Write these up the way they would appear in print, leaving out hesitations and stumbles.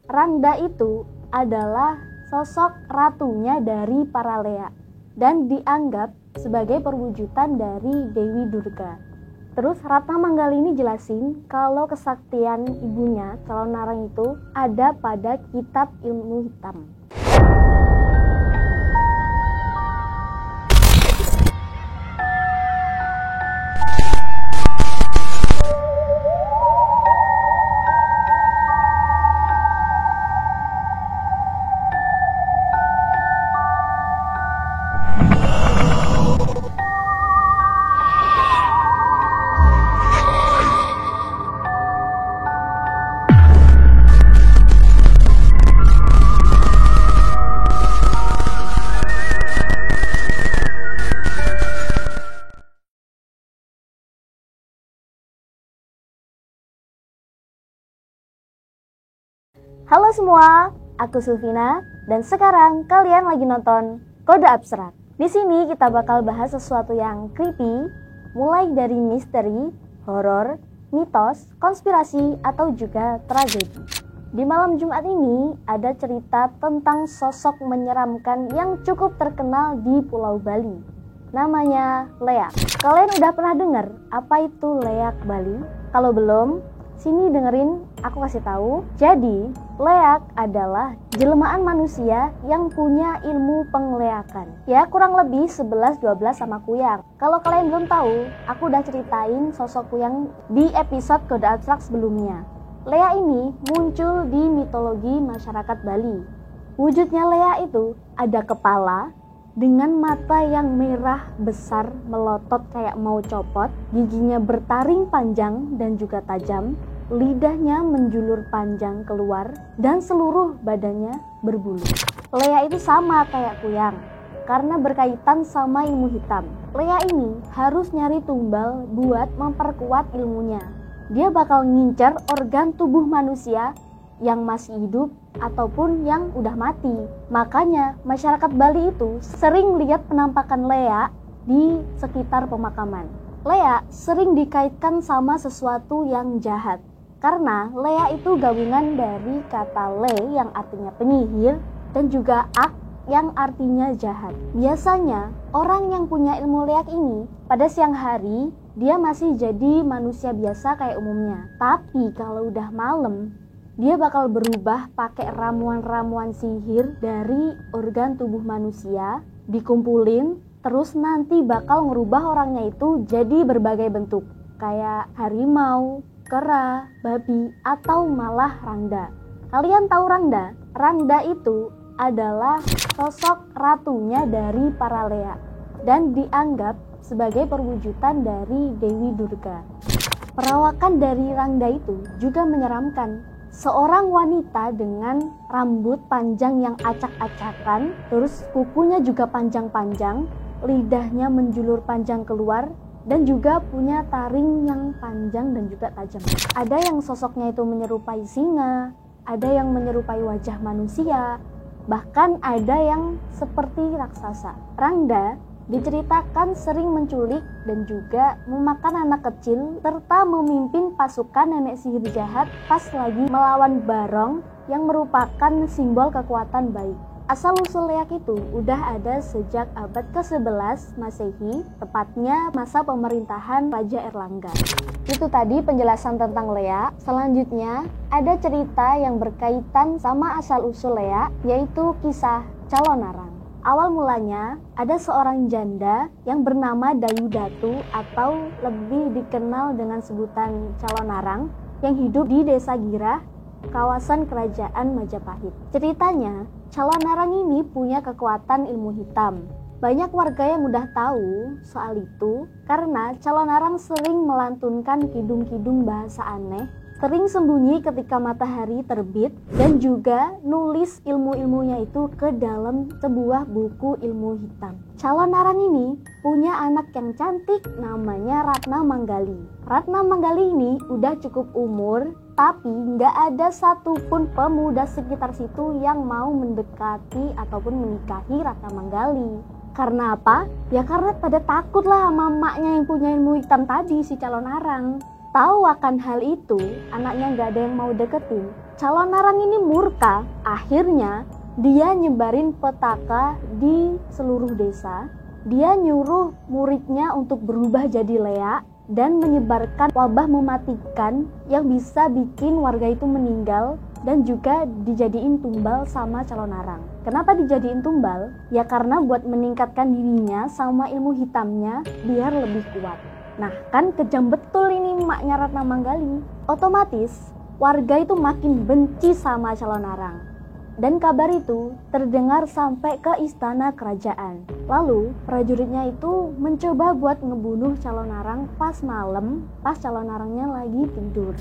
Rangda itu adalah sosok ratunya dari para Lea dan dianggap sebagai perwujudan dari Dewi Durga. Terus Ratna Manggali ini jelasin kalau kesaktian ibunya Calonarang itu ada pada kitab ilmu hitam. Halo semua, aku Sulvina dan sekarang kalian lagi nonton Kode Abstrak. Di sini kita bakal bahas sesuatu yang creepy, mulai dari misteri, horor, mitos, konspirasi atau juga tragedi. Di malam Jumat ini ada cerita tentang sosok menyeramkan yang cukup terkenal di Pulau Bali. Namanya Leak. Kalian udah pernah dengar apa itu Leak Bali? Kalau belum, sini dengerin, aku kasih tahu. Jadi, leak adalah jelmaan manusia yang punya ilmu pengleakan. Ya, kurang lebih 11-12 sama Kuyang. Kalau kalian belum tahu, aku udah ceritain sosok Kuyang di episode Kode Abstrak sebelumnya. Lea ini muncul di mitologi masyarakat Bali. Wujudnya Lea itu ada kepala dengan mata yang merah besar melotot kayak mau copot, giginya bertaring panjang dan juga tajam, lidahnya menjulur panjang keluar, dan seluruh badannya berbulu. Lea itu sama kayak Kuyang, karena berkaitan sama ilmu hitam. Lea ini harus nyari tumbal buat memperkuat ilmunya. Dia bakal ngincer organ tubuh manusia yang masih hidup ataupun yang udah mati. Makanya masyarakat Bali itu sering lihat penampakan Lea di sekitar pemakaman. Lea sering dikaitkan sama sesuatu yang jahat, karena Lea itu gabungan dari kata le yang artinya penyihir dan juga ak yang artinya jahat. Biasanya orang yang punya ilmu leak ini pada siang hari dia masih jadi manusia biasa kayak umumnya. Tapi kalau udah malam, dia bakal berubah pakai ramuan-ramuan sihir dari organ tubuh manusia, dikumpulin, terus nanti bakal ngerubah orangnya itu jadi berbagai bentuk, kayak harimau, kera, babi, atau malah Rangda. Kalian tahu Rangda? Rangda itu adalah sosok ratunya dari para Lea dan dianggap sebagai perwujudan dari Dewi Durga. Perawakan dari Rangda itu juga menyeramkan. Seorang wanita dengan rambut panjang yang acak-acakan, terus kukunya juga panjang-panjang, lidahnya menjulur panjang keluar, dan juga punya taring yang panjang dan juga tajam. Ada yang sosoknya itu menyerupai singa, ada yang menyerupai wajah manusia, bahkan ada yang seperti raksasa. Rangda diceritakan sering menculik dan juga memakan anak kecil serta memimpin pasukan nenek sihir jahat pas lagi melawan Barong yang merupakan simbol kekuatan baik. Asal-usul leak itu udah ada sejak abad ke-11 Masehi, tepatnya masa pemerintahan Raja Erlangga. Itu tadi penjelasan tentang leak. Selanjutnya ada cerita yang berkaitan sama asal-usul leak, yaitu kisah Calonarang. Awal mulanya ada seorang janda yang bernama Dayu Datu atau lebih dikenal dengan sebutan Calonarang yang hidup di Desa Girah, kawasan Kerajaan Majapahit. Ceritanya, Calonarang ini punya kekuatan ilmu hitam. Banyak warga yang udah tahu soal itu karena Calonarang sering melantunkan kidung-kidung bahasa aneh, sering sembunyi ketika matahari terbit, dan juga nulis ilmu-ilmunya itu ke dalam sebuah buku ilmu hitam. Calonarang ini punya anak yang cantik namanya Ratna Manggali. Ratna Manggali ini udah cukup umur, tapi nggak ada satupun pemuda sekitar situ yang mau mendekati ataupun menikahi Ratna Manggali. Karena apa? Ya karena pada takut lah sama emaknya yang punya ilmu hitam tadi, si Calonarang. Tahu akan hal itu, anaknya nggak ada yang mau deketin. calon narang ini murka. Akhirnya dia nyebarin petaka di seluruh desa. Dia nyuruh muridnya untuk berubah jadi Lea dan menyebarkan wabah mematikan yang bisa bikin warga itu meninggal dan juga dijadiin tumbal sama calon narang. Kenapa dijadiin tumbal? Ya karena buat meningkatkan dirinya sama ilmu hitamnya biar lebih kuat. Nah kan kejam betul ini emaknya Ratna Manggali. Otomatis warga itu makin benci sama calon narang. Dan kabar itu terdengar sampai ke istana kerajaan. Lalu prajuritnya itu mencoba buat ngebunuh calon narang pas malam, pas calon narangnya lagi tidur.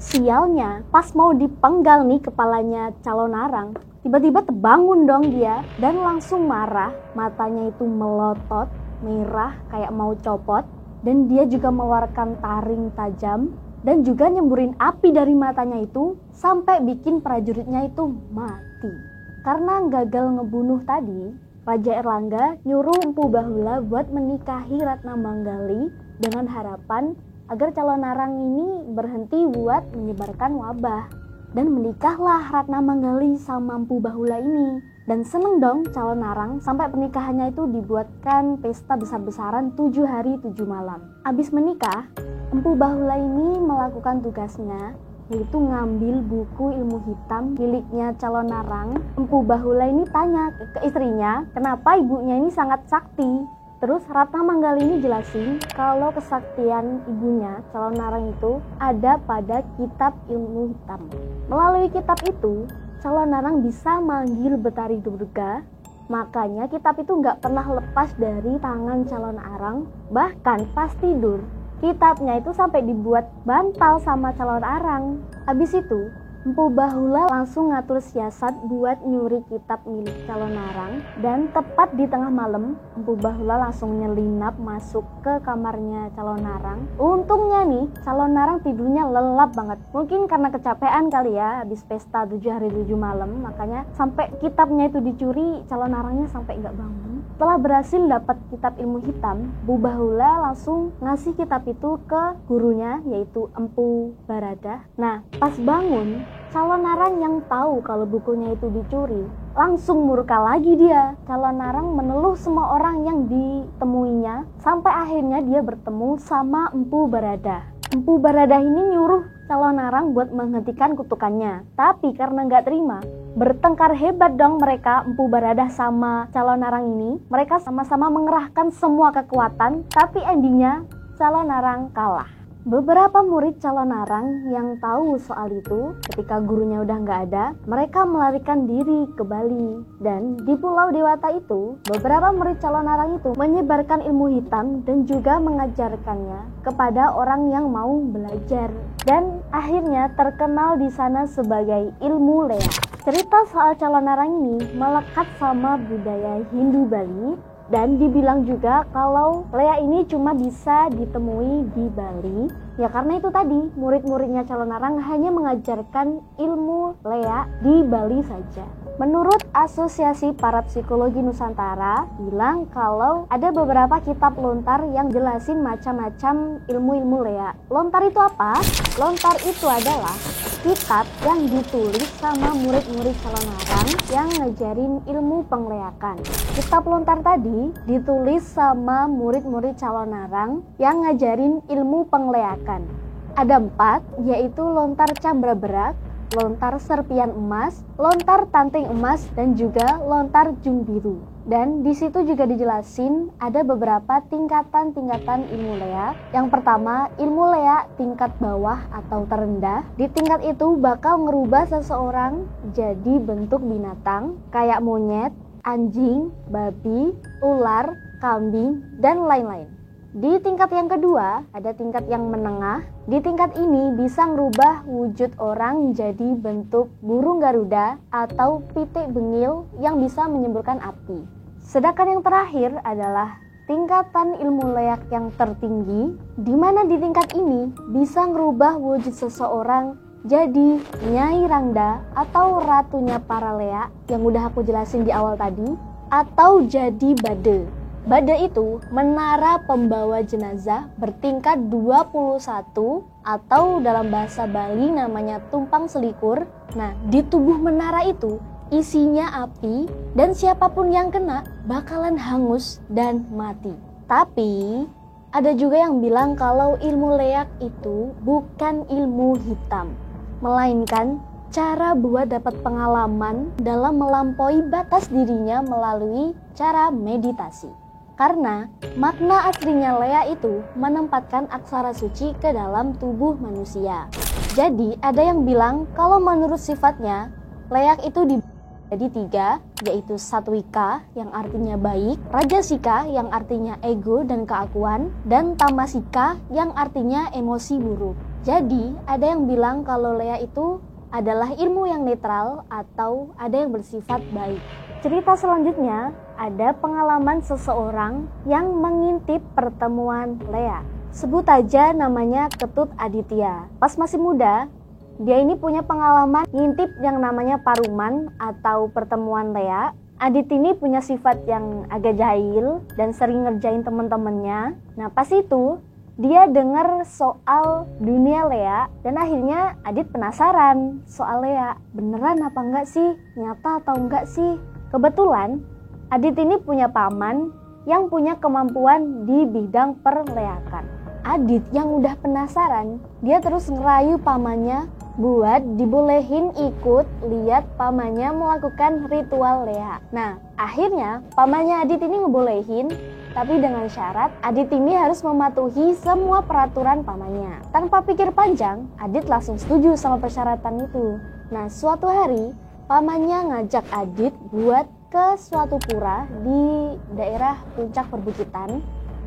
Sialnya, pas mau dipenggal nih kepalanya calon narang, tiba-tiba terbangun dong dia dan langsung marah. Matanya itu melotot, merah kayak mau copot, dan dia juga mengeluarkan taring tajam dan juga nyemburin api dari matanya itu sampai bikin prajuritnya itu mati. Karena gagal ngebunuh tadi, Raja Erlangga nyuruh Empu Bahula buat menikahi Ratna Manggali dengan harapan agar calon narang ini berhenti buat menyebarkan wabah. Dan menikahlah Ratna Manggali sama Empu Bahula ini. Dan seneng dong calon narang sampai pernikahannya itu dibuatkan pesta besar-besaran 7 hari 7 malam. Abis menikah, Empu Bahula ini melakukan tugasnya, yaitu ngambil buku ilmu hitam miliknya calon narang. Empu Bahula ini tanya ke istrinya kenapa ibunya ini sangat sakti. Terus Ratna Manggali ini jelasin kalau kesaktian ibunya calon narang itu ada pada kitab ilmu hitam. Melalui kitab itu calon narang bisa manggil Betari Durga. Makanya kitab itu nggak pernah lepas dari tangan calon narang. Bahkan pas tidur kitabnya itu sampai dibuat bantal sama calon arang. Habis itu, Empu Bahula langsung ngatur siasat buat nyuri kitab milik calon narang. Dan tepat di tengah malam, Empu Bahula langsung nyelinap masuk ke kamarnya calon narang. Untungnya nih, calon narang tidurnya lelap banget. Mungkin karena kecapean kali ya, habis pesta 7 hari 7 malam. Makanya sampai kitabnya itu dicuri, calon narangnya sampai nggak bangun. Setelah berhasil dapat kitab ilmu hitam, Empu Bahula langsung ngasih kitab itu ke gurunya, yaitu Empu Baradah. Nah, pas bangun, calon narang yang tahu kalau bukunya itu dicuri langsung murka lagi dia. Calon narang meneluh semua orang yang ditemuinya sampai akhirnya dia bertemu sama Empu Baradah. Empu Baradah ini nyuruh calon narang buat menghentikan kutukannya. Tapi karena nggak terima, bertengkar hebat dong mereka, Empu Baradah sama calon narang ini. Mereka sama-sama mengerahkan semua kekuatan, tapi endingnya calon narang kalah. Beberapa murid calon narang yang tahu soal itu, ketika gurunya udah nggak ada, mereka melarikan diri ke Bali. Dan di Pulau Dewata itu, beberapa murid calon narang itu menyebarkan ilmu hitam dan juga mengajarkannya kepada orang yang mau belajar. Dan akhirnya terkenal di sana sebagai ilmu Lea. Cerita soal calon narang ini melekat sama budaya Hindu Bali. Dan dibilang juga kalau Lea ini cuma bisa ditemui di Bali. Ya karena itu tadi, murid-muridnya calon narang hanya mengajarkan ilmu Lea di Bali saja. Menurut Asosiasi Para Psikologi Nusantara bilang kalau ada beberapa kitab lontar yang jelasin macam-macam ilmu-ilmu Lea. Lontar itu apa? Lontar itu adalah kitab yang ditulis sama murid-murid calon narang yang ngajarin ilmu pengleakan. Kitab lontar tadi ditulis sama murid-murid calon narang yang ngajarin ilmu pengleakan. Ada 4, yaitu lontar cambra berak, lontar serpian emas, lontar tanting emas, dan juga lontar jung biru. Dan di situ juga dijelasin ada beberapa tingkatan-tingkatan ilmu Lea. Yang pertama, ilmu Lea tingkat bawah atau terendah. Di tingkat itu bakal ngerubah seseorang jadi bentuk binatang kayak monyet, anjing, babi, ular, kambing, dan lain-lain. Di tingkat yang kedua, ada tingkat yang menengah. Di tingkat ini bisa ngerubah wujud orang jadi bentuk burung garuda atau pitik bengil yang bisa menyemburkan api. Sedangkan yang terakhir adalah tingkatan ilmu leak yang tertinggi, di mana di tingkat ini bisa ngerubah wujud seseorang jadi Nyai Rangda atau ratunya para Lea yang udah aku jelasin di awal tadi, atau jadi Bade. Bada itu menara pembawa jenazah bertingkat 21 atau dalam bahasa Bali namanya tumpang selikur. Nah, di tubuh menara itu isinya api dan siapapun yang kena bakalan hangus dan mati. Tapi ada juga yang bilang kalau ilmu leak itu bukan ilmu hitam, melainkan cara buat dapat pengalaman dalam melampaui batas dirinya melalui cara meditasi. Karena makna aslinya Lea itu menempatkan aksara suci ke dalam tubuh manusia. Jadi ada yang bilang kalau menurut sifatnya leak itu jadi 3, yaitu Satwika yang artinya baik, Rajasika yang artinya ego dan keakuan, dan Tamasika yang artinya emosi buruk. Jadi ada yang bilang kalau Lea itu adalah ilmu yang netral atau ada yang bersifat baik. Cerita selanjutnya ada pengalaman seseorang yang mengintip pertemuan Lea. Sebut aja namanya Ketut Aditya. Pas masih muda, dia ini punya pengalaman ngintip yang namanya paruman atau pertemuan Lea. Adit ini punya sifat yang agak jahil dan sering ngerjain teman-temannya. Nah pas itu dia dengar soal dunia Lea dan akhirnya Adit penasaran soal Lea. Beneran apa enggak sih? Nyata atau enggak sih? Kebetulan Adit ini punya paman yang punya kemampuan di bidang perleakan. Adit yang udah penasaran, dia terus ngerayu pamannya buat dibolehin ikut lihat pamannya melakukan ritual Lea. Nah, akhirnya pamannya Adit ini ngebolehin, tapi dengan syarat Adit ini harus mematuhi semua peraturan pamannya. Tanpa pikir panjang, Adit langsung setuju sama persyaratan itu. Nah, suatu hari pamannya ngajak Adit buat ke suatu pura di daerah puncak perbukitan.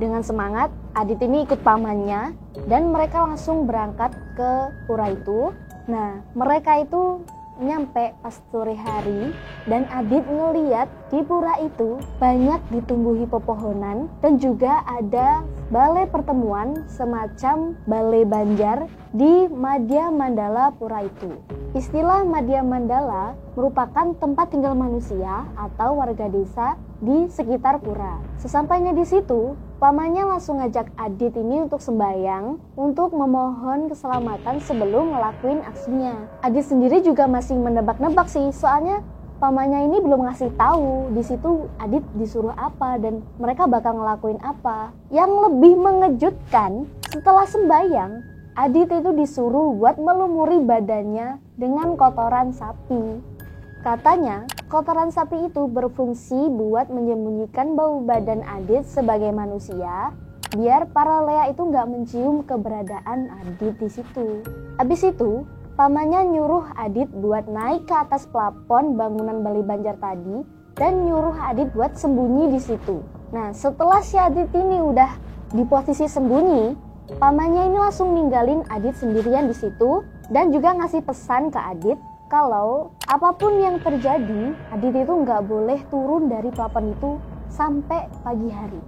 Dengan semangat, Adit ini ikut pamannya dan mereka langsung berangkat ke pura itu. Nah, mereka itu nyampe pas sore hari dan Adit ngeliat di pura itu banyak ditumbuhi pepohonan dan juga ada balai pertemuan semacam balai Banjar di Madya Mandala pura itu. Istilah Madya Mandala merupakan tempat tinggal manusia atau warga desa di sekitar pura. Sesampainya di situ, pamannya langsung ngajak Adit ini untuk sembahyang untuk memohon keselamatan sebelum ngelakuin aksinya. Adit sendiri juga masih menebak-nebak sih, soalnya pamannya ini belum ngasih tahu di situ Adit disuruh apa dan mereka bakal ngelakuin apa. Yang lebih mengejutkan, setelah sembahyang, Adit itu disuruh buat melumuri badannya dengan kotoran sapi. Katanya, kotoran sapi itu berfungsi buat menyembunyikan bau badan Adit sebagai manusia, biar para Lea itu nggak mencium keberadaan Adit di situ. Habis itu, pamannya nyuruh Adit buat naik ke atas plafon bangunan Balai Banjar tadi dan nyuruh Adit buat sembunyi di situ. Nah, setelah si Adit ini udah di posisi sembunyi, pamannya ini langsung ninggalin Adit sendirian di situ dan juga ngasih pesan ke Adit kalau apapun yang terjadi, Adit itu nggak boleh turun dari plafon itu sampai pagi hari.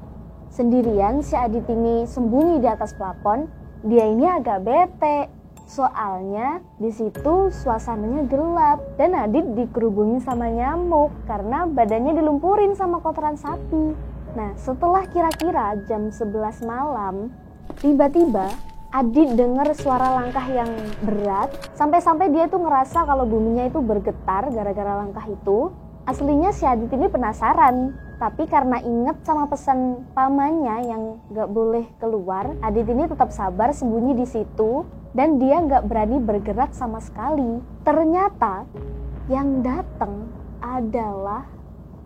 Sendirian si Adit ini sembunyi di atas plafon, dia ini agak bete. Soalnya di situ suasananya gelap dan Adit dikerubungin sama nyamuk karena badannya dilumpurin sama kotoran sapi. Nah, setelah kira-kira jam 11 malam, tiba-tiba Adit dengar suara langkah yang berat, sampai-sampai dia tuh ngerasa kalau buminya itu bergetar gara-gara langkah itu. Aslinya si Adit ini penasaran, tapi karena inget sama pesan pamannya yang gak boleh keluar, Adit ini tetap sabar sembunyi di situ dan dia gak berani bergerak sama sekali. Ternyata yang datang adalah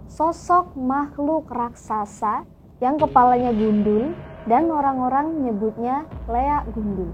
sosok makhluk raksasa yang kepalanya gundul dan orang-orang nyebutnya Lea Gundul.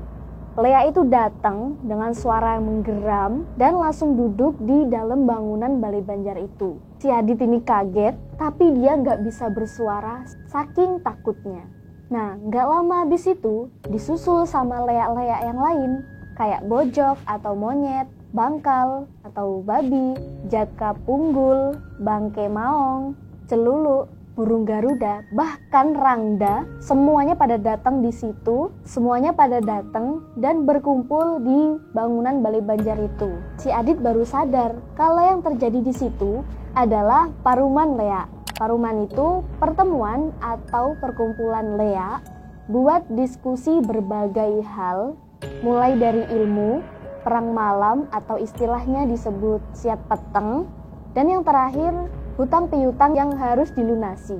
Lea itu datang dengan suara yang menggeram dan langsung duduk di dalam bangunan Balai Banjar itu. Si Adit ini kaget, tapi dia nggak bisa bersuara saking takutnya. Nah, nggak lama habis itu disusul sama Lea-Lea yang lain, kayak bojok atau monyet, bangkal atau babi, jaka punggul, bangke maong, celulu, burung garuda, bahkan rangda, semuanya pada datang di situ, semuanya pada datang dan berkumpul di bangunan Balai Banjar itu. Si Adit baru sadar kalau yang terjadi di situ adalah paruman Lea. Paruman itu pertemuan atau perkumpulan Lea buat diskusi berbagai hal, mulai dari ilmu, perang malam atau istilahnya disebut siat peteng, dan yang terakhir hutang piutang yang harus dilunasi.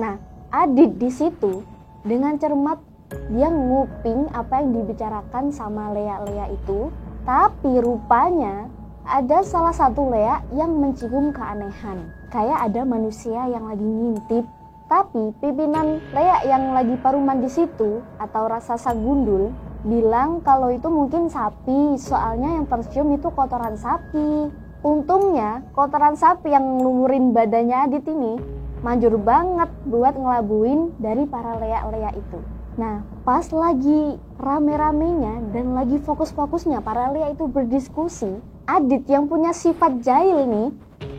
Nah, Adit di situ dengan cermat dia nguping apa yang dibicarakan sama Lea itu, tapi rupanya ada salah satu Lea yang mencium keanehan. Kayak ada manusia yang lagi ngintip, tapi pimpinan Lea yang lagi paruman di situ atau raksasa gundul bilang kalau itu mungkin sapi, soalnya yang tercium itu kotoran sapi. Untungnya kotoran sapi yang lumurin badannya Adit ini manjur banget buat ngelabuin dari para Lea itu. Nah, pas lagi rame-ramenya dan lagi fokus-fokusnya para Lea itu berdiskusi, Adit yang punya sifat jahil nih,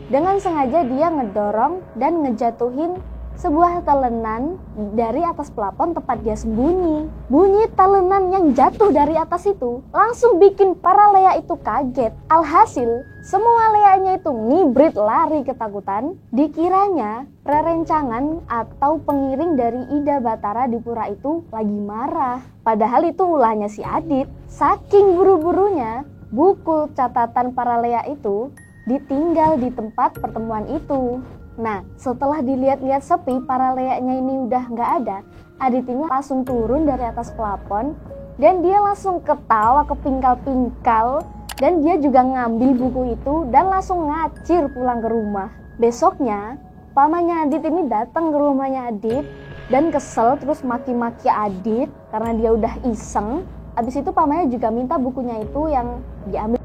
dengan sengaja dia ngedorong dan ngejatuhin sebuah talenan dari atas plafon tempat dia sembunyi. Bunyi talenan yang jatuh dari atas itu langsung bikin para Lea itu kaget. Alhasil, semua Leanya itu ngibrit lari ketakutan. Dikiranya perencangan atau pengiring dari Ida Batara di pura itu lagi marah. Padahal itu ulahnya si Adit. Saking buru-burunya, buku catatan para Lea itu ditinggal di tempat pertemuan itu. Nah, setelah dilihat-lihat sepi, para Leanya ini udah nggak ada, Adit ini langsung turun dari atas plafon dan dia langsung ketawa kepingkal-pingkal, dan dia juga ngambil buku itu dan langsung ngacir pulang ke rumah. Besoknya, pamannya Adit ini datang ke rumahnya Adit dan kesel terus maki-maki Adit karena dia udah iseng. Habis itu pamannya juga minta bukunya itu yang diambil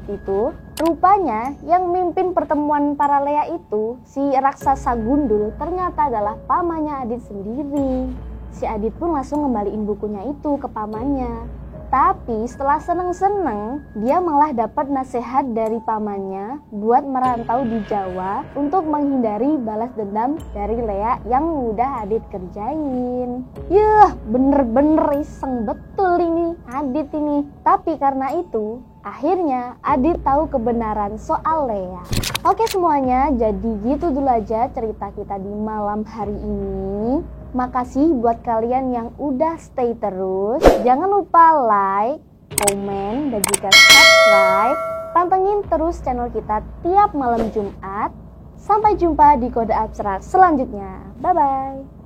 itu. Rupanya yang mimpin pertemuan para Lea itu, si raksasa gundul, ternyata adalah pamannya Adit sendiri. Si Adit pun langsung ngembaliin bukunya itu ke pamannya. Tapi setelah seneng-seneng, dia malah dapat nasihat dari pamannya buat merantau di Jawa untuk menghindari balas dendam dari Lea yang udah Adit kerjain. Yah, bener-bener iseng betul ini Adit ini. Tapi karena itu, akhirnya Adit tahu kebenaran soal Lea. Oke semuanya, jadi gitu dulu aja cerita kita di malam hari ini. Makasih buat kalian yang udah stay terus. Jangan lupa like, komen, dan juga subscribe. Pantengin terus channel kita tiap malam Jumat. Sampai jumpa di Kode Abstrak selanjutnya. Bye-bye.